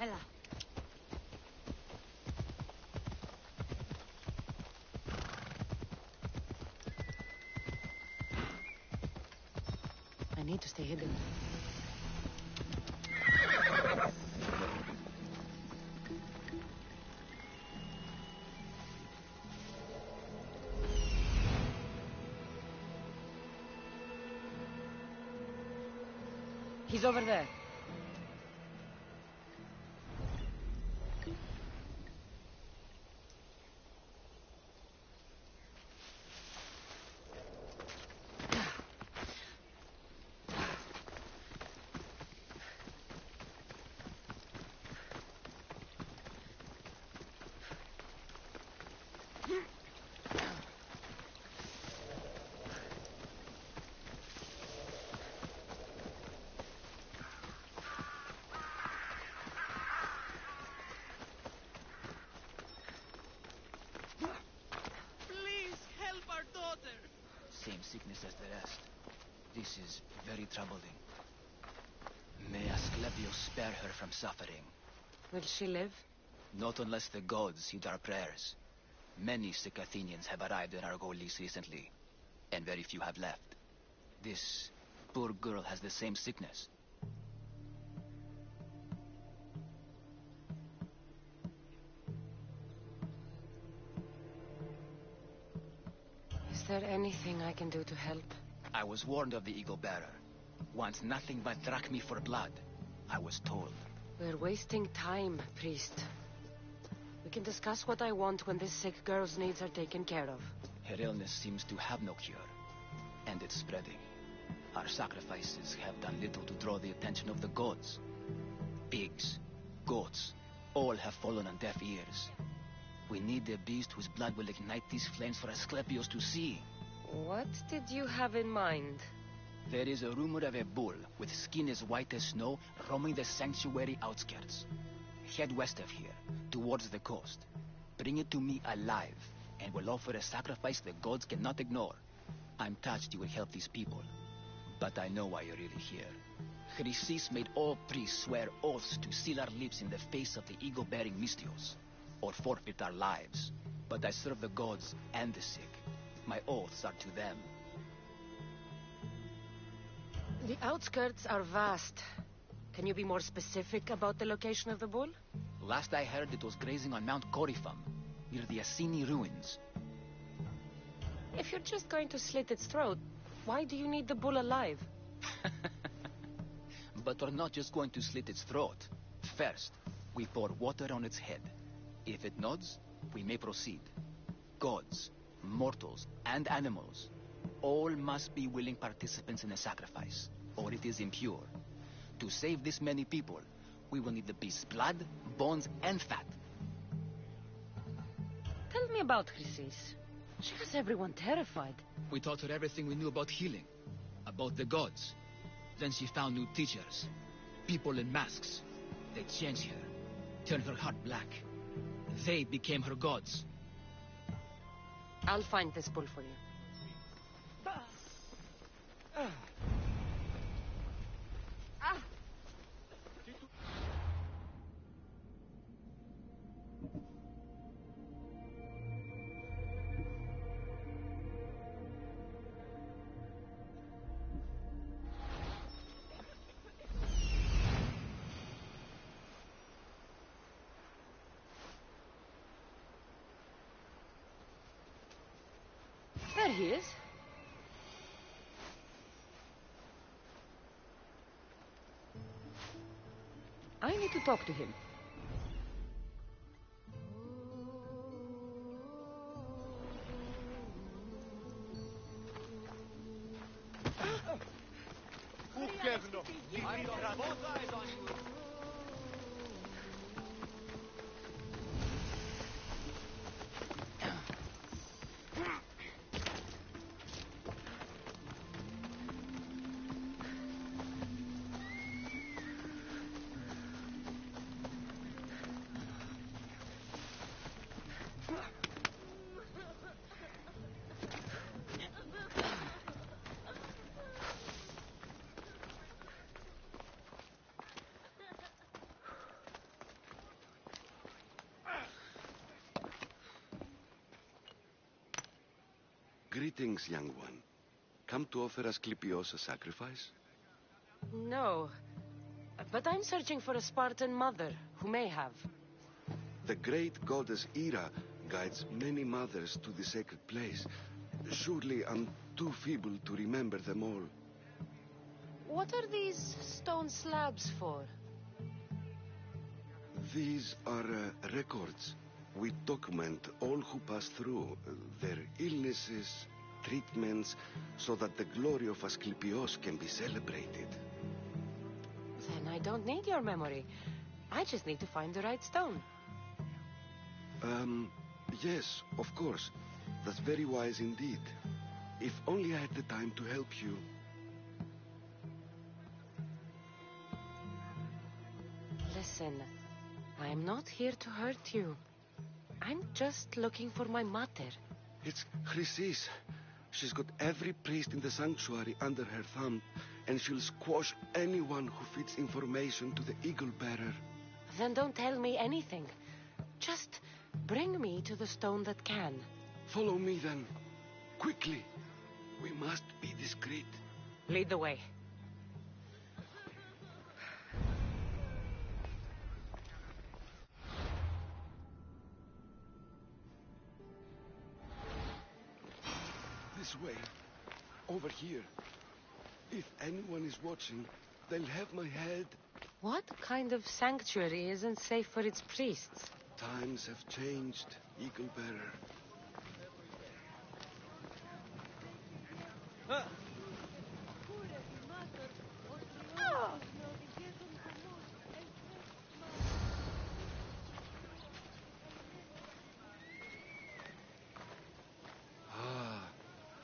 Ella. I need to stay hidden. He's over there. Same sickness as the rest. This is very troubling. May Asclepius spare her from suffering. Will she live? Not unless the gods heed our prayers. Many sick Athenians have arrived in Argolis recently, and very few have left. This poor girl has the same sickness. Is there anything I can do to help? I was warned of the Eagle Bearer. Wants nothing but drachmi for blood. I was told. We're wasting time, priest. We can discuss what I want when this sick girl's needs are taken care of. Her illness seems to have no cure, and it's spreading. Our sacrifices have done little to draw the attention of the gods. Pigs, goats, all have fallen on deaf ears. We need a beast whose blood will ignite these flames for Asclepius to see. What did you have in mind? There is a rumor of a bull with skin as white as snow roaming the sanctuary outskirts. Head west of here, towards the coast. Bring it to me alive, and we'll offer a sacrifice the gods cannot ignore. I'm touched you will help these people, but I know why you're really here. Chrysis made all priests swear oaths to seal our lips in the face of the eagle-bearing Mystios, or forfeit our lives. But I serve the gods and the sick. My oaths are to them. The outskirts are vast. Can you be more specific about the location of the bull? Last I heard, it was grazing on Mount Coryphum, near the Assini ruins. If you're just going to slit its throat, why do you need the bull alive? But we're not just going to slit its throat. First, we pour water on its head. If it nods, we may proceed. Gods, mortals, and animals, all must be willing participants in the sacrifice, or it is impure. To save this many people, we will need the beast's blood, bones, and fat. Tell me about Chrysis. She has everyone terrified. We taught her everything we knew about healing, about the gods. Then she found new teachers, people in masks. They changed her, turned her heart black. They became her gods. I'll find this bull for you. There he is. I need to talk to him. Greetings, young one. Come to offer Asclepios a sacrifice? No. But I'm searching for a Spartan mother who may have. The great goddess Hera guides many mothers to the sacred place. Surely I'm too feeble to remember them all. What are these stone slabs for? These are records. We document all who pass through, their illnesses, treatments, so that the glory of Asclepios can be celebrated. Then I don't need your memory. I just need to find the right stone. Yes, of course. That's very wise indeed. If only I had the time to help you. Listen, I'm not here to hurt you. I'm just looking for my mater. It's Chrysis. She's got every priest in the sanctuary under her thumb, and she'll squash anyone who feeds information to the Eagle Bearer. Then don't tell me anything. Just bring me to the stone that can. Follow me then. Quickly. We must be discreet. Lead the way. This way. Over here. If anyone is watching, they'll have my head. What kind of sanctuary isn't safe for its priests? Times have changed, Eagle Bearer.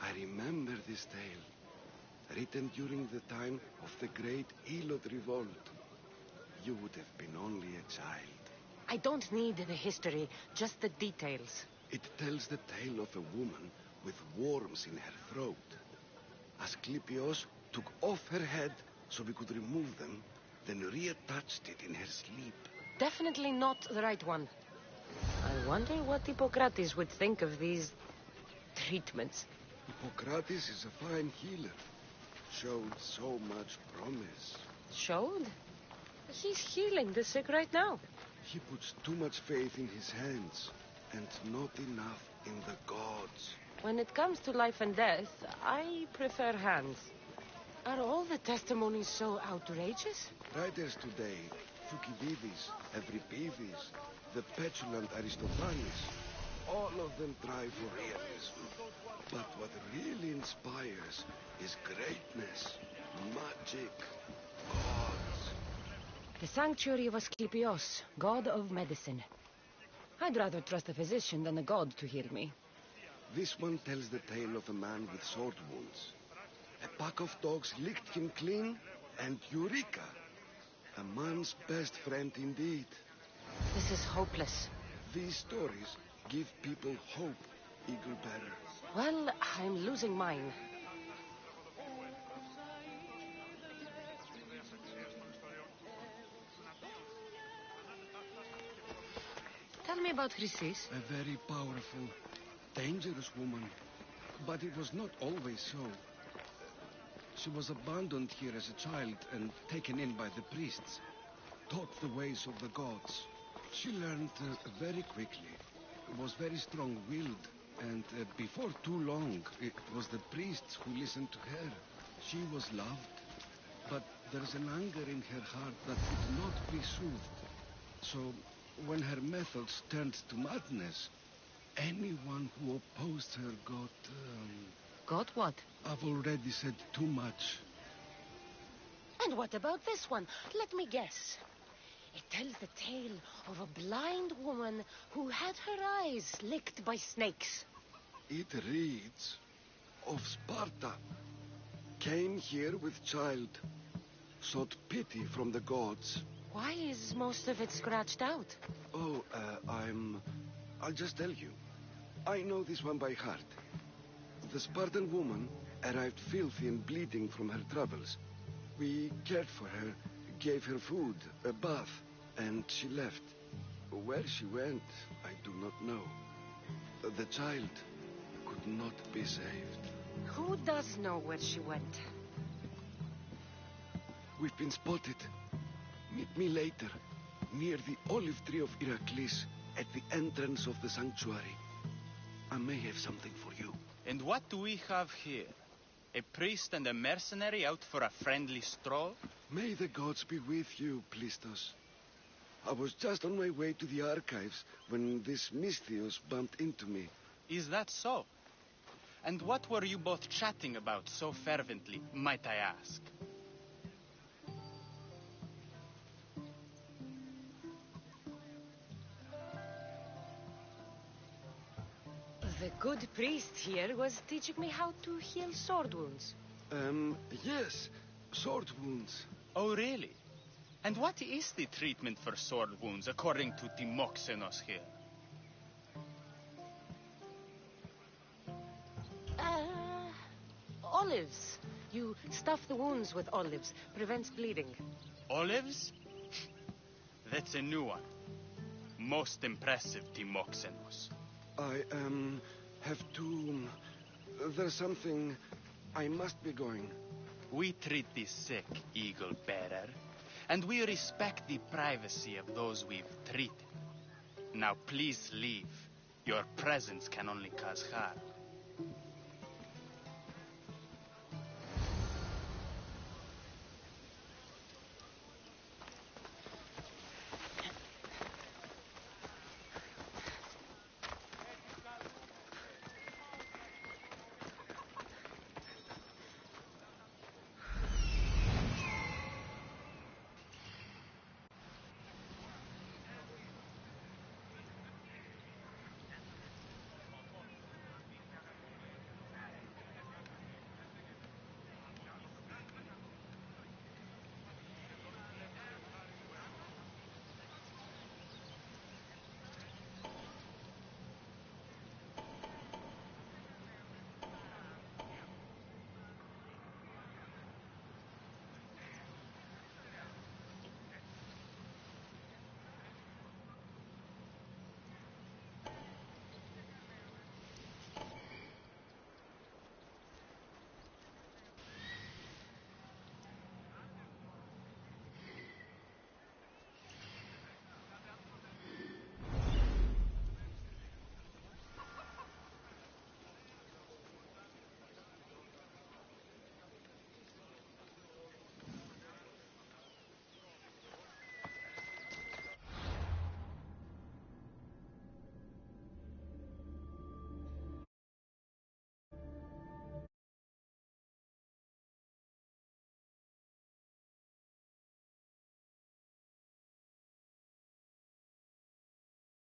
I remember this tale. Written during the time of the great Elot revolt. You would have been only a child. I don't need the history, just the details. It tells the tale of a woman with worms in her throat. Asclepios took off her head so we could remove them, then reattached it in her sleep. Definitely not the right one. I wonder what Hippocrates would think of these treatments. Hippocrates is a fine healer. Showed so much promise. Showed? He's healing the sick right now. He puts too much faith in his hands, and not enough in the gods. When it comes to life and death, I prefer hands. Are all the testimonies so outrageous? Writers today, Thucydides, Euripides, the petulant Aristophanes, all of them try for realism. But what really inspires is greatness, magic, gods. The sanctuary of Asclepios, god of medicine. I'd rather trust a physician than a god to heal me. This one tells the tale of a man with sword wounds. A pack of dogs licked him clean, and Eureka! A man's best friend indeed. This is hopeless. These stories give people hope, Eagle Bearer. Well, I'm losing mine. Tell me about Chrysis. A very powerful, dangerous woman. But it was not always so. She was abandoned here as a child and taken in by the priests. Taught the ways of the gods. She learned very quickly. Was very strong-willed. And before too long, it was the priests who listened to her. She was loved. But there's an anger in her heart that could not be soothed. So, when her methods turned to madness, anyone who opposed her got... Got what? I've already said too much. And what about this one? Let me guess. It tells the tale of a blind woman who had her eyes licked by snakes. It reads of Sparta. Came here with child. Sought pity from the gods. Why is most of it scratched out? Oh, I'll just tell you. I know this one by heart. The Spartan woman arrived filthy and bleeding from her travels. We cared for her, gave her food, a bath, and she left. Where she went, I do not know. The child could would not be saved. Who does know where she went? We've been spotted. Meet me later, near the olive tree of Iraklis, at the entrance of the sanctuary. I may have something for you. And what do we have here? A priest and a mercenary out for a friendly stroll? May the gods be with you, Plistos. I was just on my way to the archives when this mistah300's bumped into me. Is that so? And what were you both chatting about so fervently, might I ask? The good priest here was teaching me how to heal sword wounds. Yes, sword wounds. Oh, really? And what is the treatment for sword wounds, according to Timoxenos here? Olives. You stuff the wounds with olives. Prevents bleeding. Olives? That's a new one. Most impressive, Timoxenos. I, have to... There's something... I must be going. We treat the sick, Eagle Bearer, and we respect the privacy of those we've treated. Now please leave. Your presence can only cause harm.